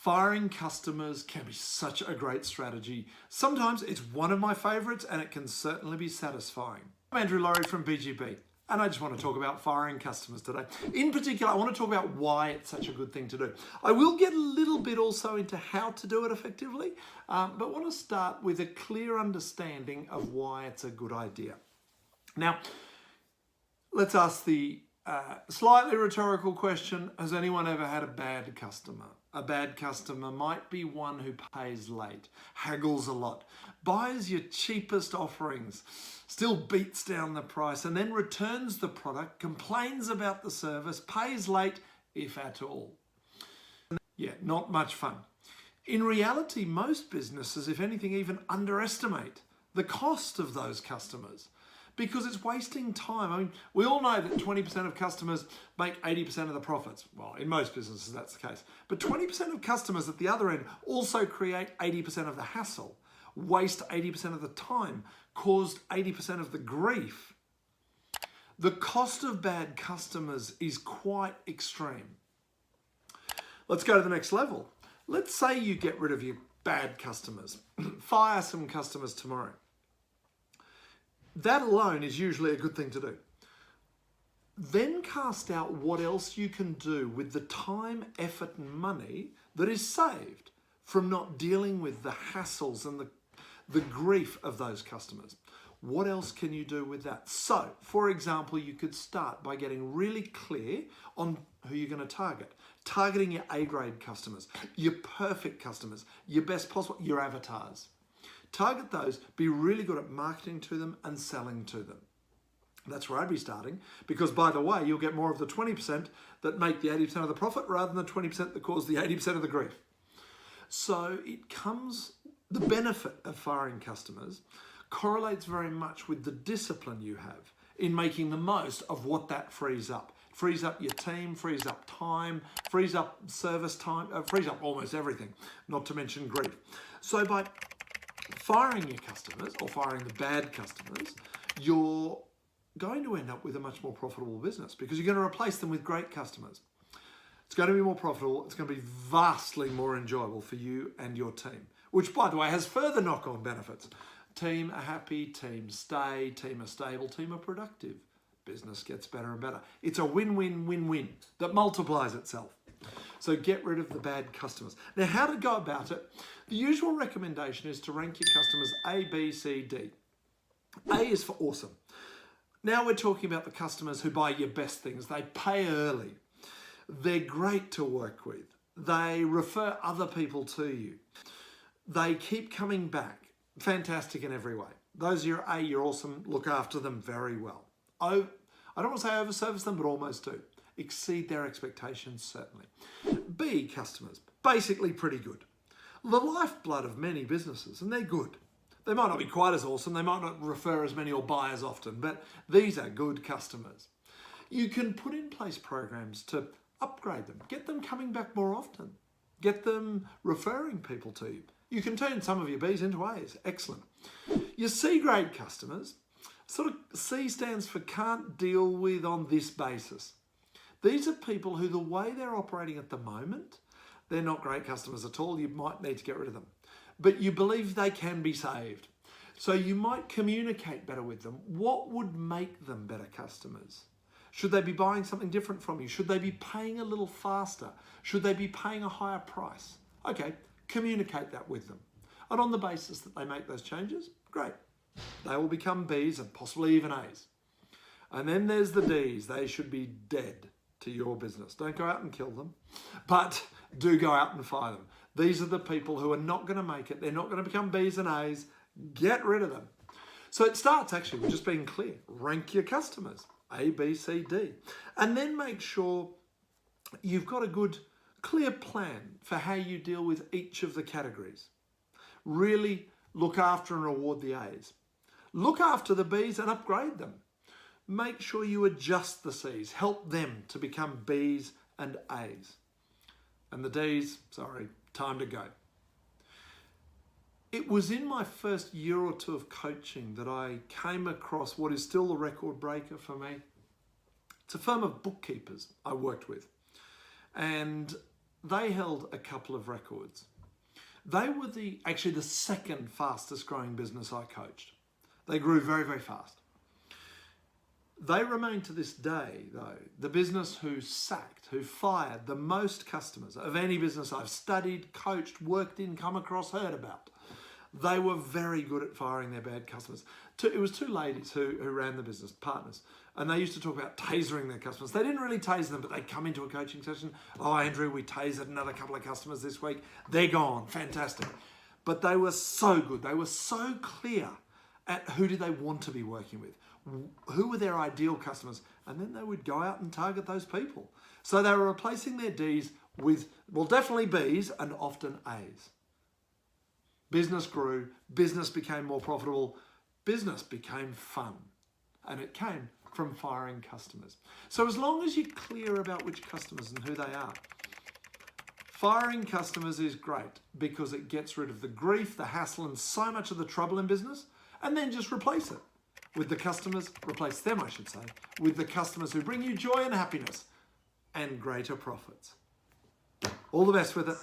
Firing customers can be such a great strategy. Sometimes it's one of my favorites and it can certainly be satisfying. I'm Andrew Laurie from BGB and I just want to talk about firing customers today. In particular, I want to talk about why it's such a good thing to do. I will get a little bit also into how to do it effectively, but want to start with a clear understanding of why it's a good idea. Now, let's ask the slightly rhetorical question, has anyone ever had a bad customer? A bad customer might be one who pays late, haggles a lot, buys your cheapest offerings, still beats down the price and then returns the product, complains about the service, pays late, if at all. Yeah, not much fun. In reality, most businesses, if anything, even underestimate the cost of those customers, because it's wasting time. I mean, we all know that 20% of customers make 80% of the profits. Well, in most businesses, that's the case. But 20% of customers at the other end also create 80% of the hassle, waste 80% of the time, caused 80% of the grief. The cost of bad customers is quite extreme. Let's go to the next level. Let's say you get rid of your bad customers, fire some customers tomorrow. That alone is usually a good thing to do. Then cast out what else you can do with the time, effort, and money that is saved from not dealing with the hassles and the grief of those customers. What else can you do with that? So, for example, you could start by getting really clear on who you're going to target. Targeting your A-grade customers, your perfect customers, your best possible, your avatars. Target those, be really good at marketing to them and selling to them. That's where I'd be starting, because by the way, you'll get more of the 20% that make the 80% of the profit rather than the 20% that cause the 80% of the grief. So the benefit of firing customers correlates very much with the discipline you have in making the most of what that frees up. It frees up your team, frees up time, frees up service time, frees up almost everything, not to mention grief. So by firing your customers, or firing the bad customers, you're going to end up with a much more profitable business because you're going to replace them with great customers. It's going to be more profitable. It's going to be vastly more enjoyable for you and your team, which, by the way, has further knock-on benefits. Team are happy, team stay, team are stable, team are productive. Business gets better and better. It's a win-win-win-win that multiplies itself. So get rid of the bad customers. Now, how to go about it? The usual recommendation is to rank your customers A, B, C, D. A is for awesome. Now we're talking about the customers who buy your best things. They pay early. They're great to work with. They refer other people to you. They keep coming back. Fantastic in every way. Those are your A, you're awesome. Look after them very well. I don't want to say overservice them, but almost do. Exceed their expectations, certainly. B, customers, basically pretty good. The lifeblood of many businesses, and they're good. They might not be quite as awesome, they might not refer as many or buy as often, but these are good customers. You can put in place programs to upgrade them, get them coming back more often, get them referring people to you. You can turn some of your Bs into As, excellent. Your C-grade customers, sort of C stands for can't deal with on this basis. These are people who the way they're operating at the moment, they're not great customers at all. You might need to get rid of them. But you believe they can be saved. So you might communicate better with them. What would make them better customers? Should they be buying something different from you? Should they be paying a little faster? Should they be paying a higher price? Okay, communicate that with them. And on the basis that they make those changes, great. They will become Bs and possibly even As. And then there's the Ds. They should be dead to your business. Don't go out and kill them, but do go out and fire them. These are the people who are not going to make it. They're not going to become Bs and As. Get rid of them. So it starts actually with just being clear. Rank your customers, A, B, C, D. And then make sure you've got a good, clear plan for how you deal with each of the categories. Really look after and reward the As. Look after the Bs and upgrade them. Make sure you adjust the Cs. Help them to become Bs and As. And the Ds, sorry, time to go. It was in my first year or two of coaching that I came across what is still the record breaker for me. It's a firm of bookkeepers I worked with. And they held a couple of records. They were actually the second fastest growing business I coached. They grew very, very fast. They remain to this day, though, the business who fired the most customers of any business I've studied, coached, worked in, come across, heard about. They were very good at firing their bad customers. It was two ladies who ran the business, partners, and they used to talk about tasering their customers. They didn't really tase them, but they'd come into a coaching session. Oh, Andrew, we tasered another couple of customers this week. They're gone. Fantastic. But they were so good. They were so clear at who did they want to be working with. Who were their ideal customers? And then they would go out and target those people. So they were replacing their D's with, well, definitely B's and often A's. Business grew, business became more profitable, business became fun. And it came from firing customers. So as long as you're clear about which customers and who they are, firing customers is great because it gets rid of the grief, the hassle, and so much of the trouble in business, and then just replace it with the customers, replace them, I should say, with the customers who bring you joy and happiness and greater profits. All the best with it.